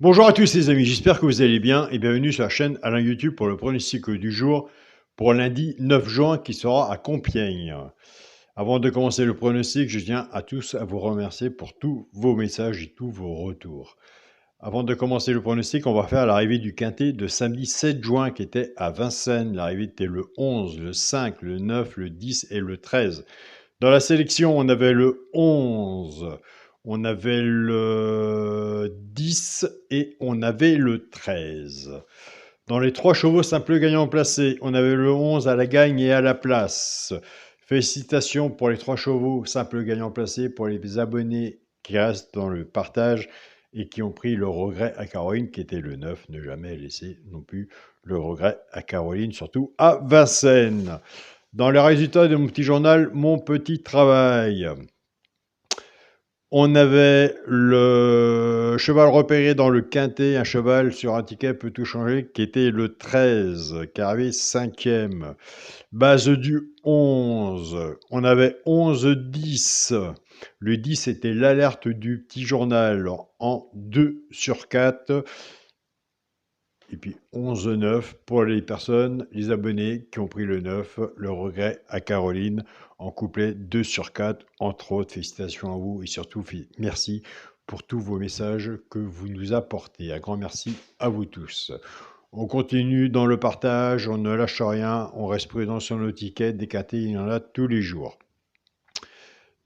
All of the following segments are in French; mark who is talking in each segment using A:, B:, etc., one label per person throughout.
A: Bonjour à tous les amis, j'espère que vous allez bien et bienvenue sur la chaîne Alain YouTube pour le pronostic du jour pour lundi 9 juin qui sera à Compiègne. Avant de commencer le pronostic, je tiens à tous à vous remercier pour tous vos messages et tous vos retours. Avant de commencer le pronostic, on va faire l'arrivée du quintet de samedi 7 juin qui était à Vincennes. L'arrivée était le 11, le 5, le 9, le 10 et le 13. Dans la sélection, on avait le 11, on avait le 10 et on avait le 13. Dans les 3 chevaux simples gagnants placés, on avait le 11 à la gagne et à la place. Félicitations pour les 3 chevaux simples gagnants placés, pour les abonnés qui restent dans le partage et qui ont pris le regret à Caroline, qui était le 9. Ne jamais laisser non plus le regret à Caroline, surtout à Vincennes. Dans les résultats de mon petit journal, mon petit travail, on avait le cheval repéré dans le quintet, un cheval sur un ticket peut tout changer, qui était le 13, qui arrivait 5e. Base du 11, on avait 11-10. Le 10 était l'alerte du petit journal en 2 sur 4. Et puis 11-9 pour les personnes, les abonnés qui ont pris le 9, le regret à Caroline en couplet 2 sur 4, entre autres. Félicitations à vous et surtout merci pour tous vos messages que vous nous apportez. Un grand merci à vous tous. On continue dans le partage, on ne lâche rien, on reste prudent sur nos tickets, des quintés, il y en a tous les jours.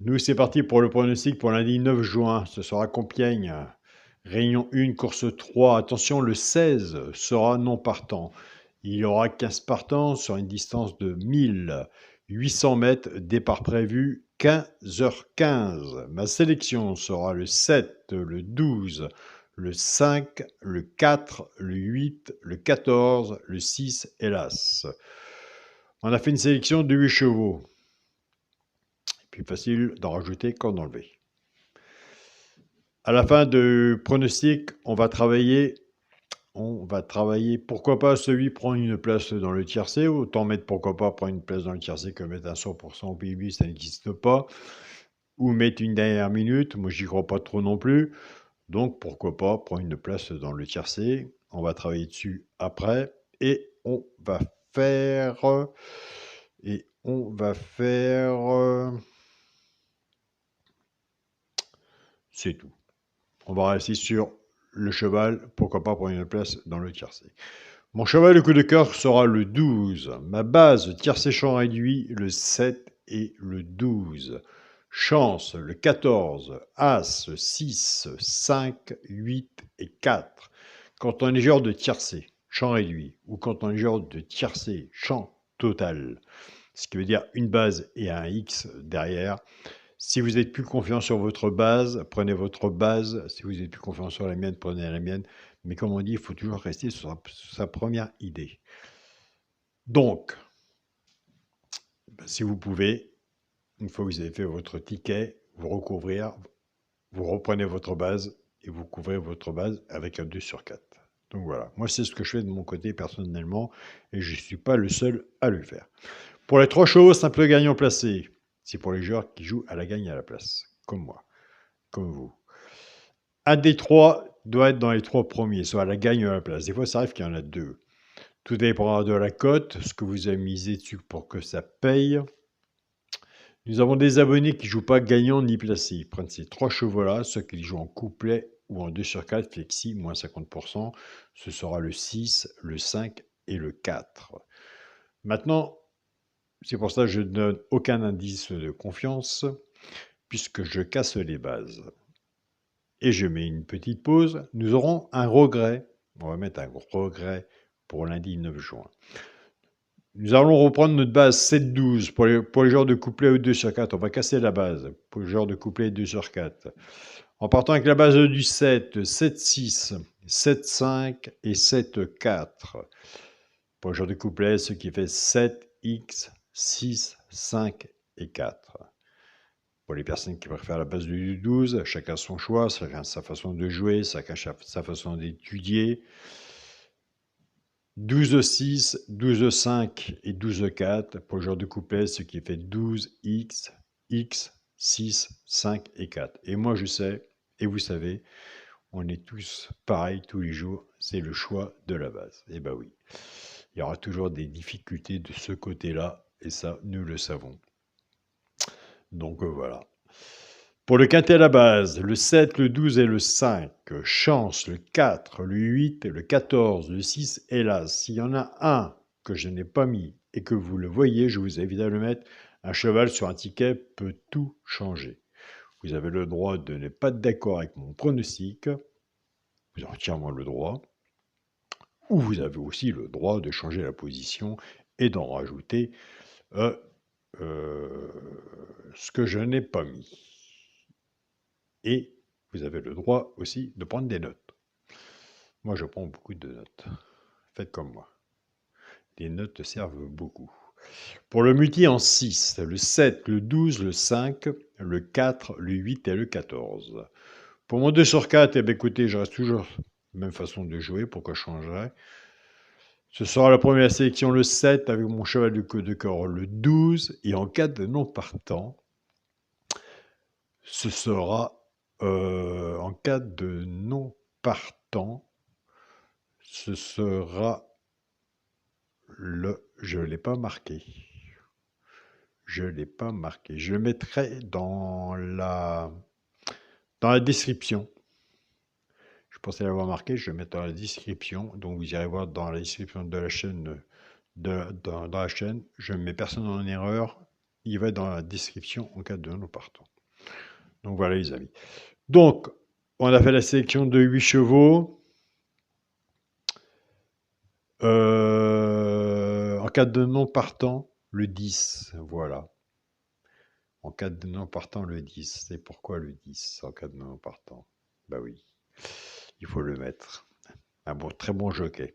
A: Nous, c'est parti pour le pronostic pour lundi 9 juin, ce sera Compiègne. Réunion 1, course 3. Attention, le 16 sera non partant. Il y aura 15 partants sur une distance de 1800 mètres. Départ prévu 15h15. Ma sélection sera le 7, le 12, le 5, le 4, le 8, le 14, le 6 et l'As. On a fait une sélection de 8 chevaux. Plus facile d'en rajouter qu'en enlever. À la fin du pronostic, on va travailler, pourquoi pas celui prend une place dans le tiercé, autant mettre pourquoi pas prendre une place dans le tiercé que mettre un 100% au PIB, ça n'existe pas, ou mettre une dernière minute, moi j'y crois pas trop non plus, donc pourquoi pas prendre une place dans le tiercé, on va travailler dessus après, et on va faire, c'est tout. On va rester sur le cheval, pourquoi pas prendre une place dans le tiercé. Mon cheval de coup de cœur sera le 12. Ma base tiercé champ réduit, le 7 et le 12. Chance, le 14. As, 6, 5, 8 et 4. Quand on est genre de tiercé, champ réduit, ou quand on est genre de tiercé, champ total, ce qui veut dire une base et un X derrière. Si vous êtes plus confiant sur votre base, prenez votre base. Si vous êtes plus confiant sur la mienne, prenez la mienne. Mais comme on dit, il faut toujours rester sur sa première idée. Donc, si vous pouvez, une fois que vous avez fait votre ticket, vous recouvrir, vous reprenez votre base et vous couvrez votre base avec un 2 sur 4. Donc voilà, moi c'est ce que je fais de mon côté personnellement et je ne suis pas le seul à le faire. Pour les 3 chevaux, simple gagnant placé. C'est pour les joueurs qui jouent à la gagne à la place, comme moi, comme vous. Un des 3 doit être dans les 3 premiers, soit à la gagne ou à la place. Des fois, ça arrive qu'il y en a 2. Tout dépendra de la cote, ce que vous avez misé dessus pour que ça paye. Nous avons des abonnés qui ne jouent pas gagnant ni placé. Ils prennent ces 3 chevaux-là, ceux qui jouent en couplet ou en 2 sur 4, flexi, moins 50%. Ce sera le 6, le 5 et le 4. Maintenant, c'est pour ça que je ne donne aucun indice de confiance, puisque je casse les bases. Et je mets une petite pause. Nous aurons un regret. On va mettre un regret pour lundi 9 juin. Nous allons reprendre notre base 7-12 pour les genres de couplet ou 2 sur 4. On va casser la base pour le genre de couplet 2 sur 4. En partant avec la base du 7, 7-6, 7-5 et 7-4. Pour le genre de couplet, ce qui fait 7X, 6, 5 et 4. Pour les personnes qui préfèrent la base du 12, chacun son choix, chacun sa façon de jouer, chacun sa façon d'étudier. 12-6, 12-5 et 12-4 pour le genre de couplet, ce qui fait 12X, X, 6, 5 et 4. Et moi je sais, et vous savez, On est tous pareils tous les jours, c'est le choix de la base. Eh ben oui, il y aura toujours des difficultés de ce côté-là, et ça, nous le savons. Donc voilà. Pour le quintet à la base, le 7, le 12 et le 5. Chance, le 4, le 8, le 14, le 6, hélas. S'il y en a un que je n'ai pas mis et que vous le voyez, je vous invite à le mettre. Un cheval sur un ticket peut tout changer. Vous avez le droit de ne pas être d'accord avec mon pronostic. Vous avez entièrement le droit. Ou vous avez aussi le droit de changer la position et d'en rajouter ce que je n'ai pas mis. Et vous avez le droit aussi de prendre des notes. Moi, je prends beaucoup de notes. Faites comme moi. Les notes servent beaucoup. Pour le multi en 6, le 7, le 12, le 5, le 4, le 8 et le 14. Pour mon 2 sur 4, eh bien, écoutez, je reste toujours la même façon de jouer. Pourquoi je changerais? Ce sera la première sélection le 7 avec mon cheval de cœur le 12. Et en cas de non partant, ce sera en cas de non partant, ce sera le... Je ne l'ai pas marqué. Je ne l'ai pas marqué. Je le mettrai dans la description. Je pensais l'avoir marqué, je vais le mettre dans la description. Donc vous irez voir dans la description de la chaîne. Dans la chaîne, je ne mets personne en erreur. Il va être dans la description en cas de non partant. Donc voilà les amis. Donc, on a fait la sélection de 8 chevaux. En cas de non partant, le 10. Voilà. En cas de non partant, le 10. C'est pourquoi le 10 en cas de non partant? Bah oui, il faut le mettre. Un bon, très bon jockey.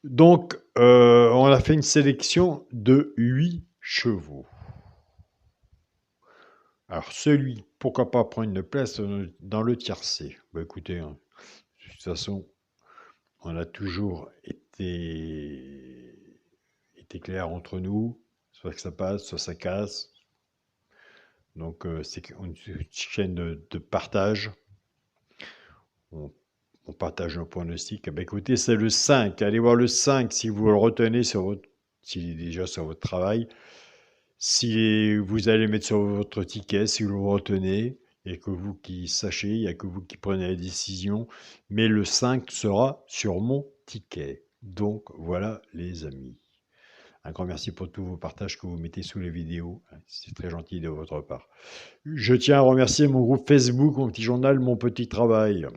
A: Donc, on a fait une sélection de 8 chevaux. Alors, celui, pourquoi pas prendre une place dans le tiercé? Bah écoutez, hein, de toute façon, on a toujours été clair entre nous, soit que ça passe, soit ça casse. Donc, c'est une chaîne de partage. On partage nos pronostics. Eh bien, écoutez, c'est le 5. Allez voir le 5 si vous le retenez s'il est déjà sur votre travail. Si vous allez mettre sur votre ticket, si vous le retenez, et que vous qui sachez, il n'y a que vous qui prenez la décision. Mais le 5 sera sur mon ticket. Donc voilà les amis. Un grand merci pour tous vos partages que vous mettez sous les vidéos. C'est très gentil de votre part. Je tiens à remercier mon groupe Facebook, mon petit journal, mon petit travail.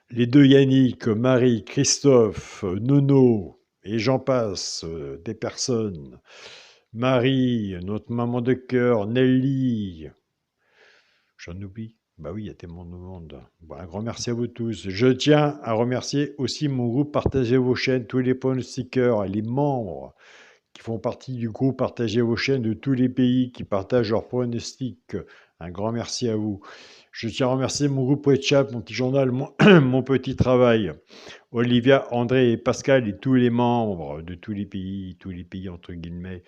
A: Les deux Yannick, Marie, Christophe, Nono, et j'en passe, des personnes. Marie, notre maman de cœur, Nelly. J'en oublie? Bah oui, il y a tellement de monde. Bon, un grand merci à vous tous. Je tiens à remercier aussi mon groupe Partagez vos chaînes, tous les pronostiqueurs et les membres qui font partie du groupe Partagez vos chaînes de tous les pays qui partagent leurs pronostics. Un grand merci à vous. Je tiens à remercier mon groupe WhatsApp, mon petit journal, mon petit travail. Olivia, André et Pascal et tous les membres de tous les pays entre guillemets.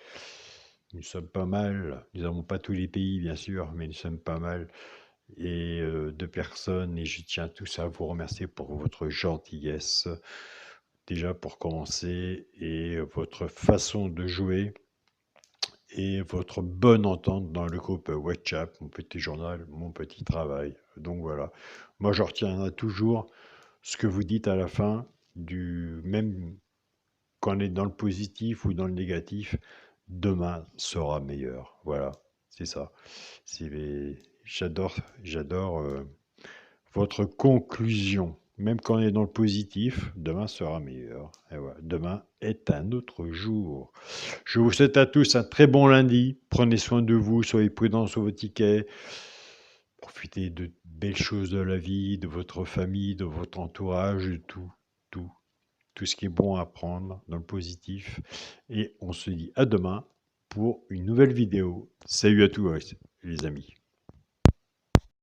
A: Nous sommes pas mal. Nous n'avons pas tous les pays, bien sûr, mais nous sommes pas mal. Et de personnes. Et je tiens tous à vous remercier pour votre gentillesse. Déjà pour commencer, et votre façon de jouer et votre bonne entente dans le groupe WhatsApp, mon petit journal, mon petit travail. Donc voilà, moi je retiendrai toujours ce que vous dites à la fin, même quand on est dans le positif ou dans le négatif, demain sera meilleur. Voilà, c'est ça. J'adore votre conclusion. Même quand on est dans le positif, demain sera meilleur. Et voilà, demain est un autre jour. Je vous souhaite à tous un très bon lundi. Prenez soin de vous, soyez prudents sur vos tickets. Profitez de belles choses de la vie, de votre famille, de votre entourage, de tout ce qui est bon à prendre dans le positif. Et on se dit à demain pour une nouvelle vidéo. Salut à tous les amis.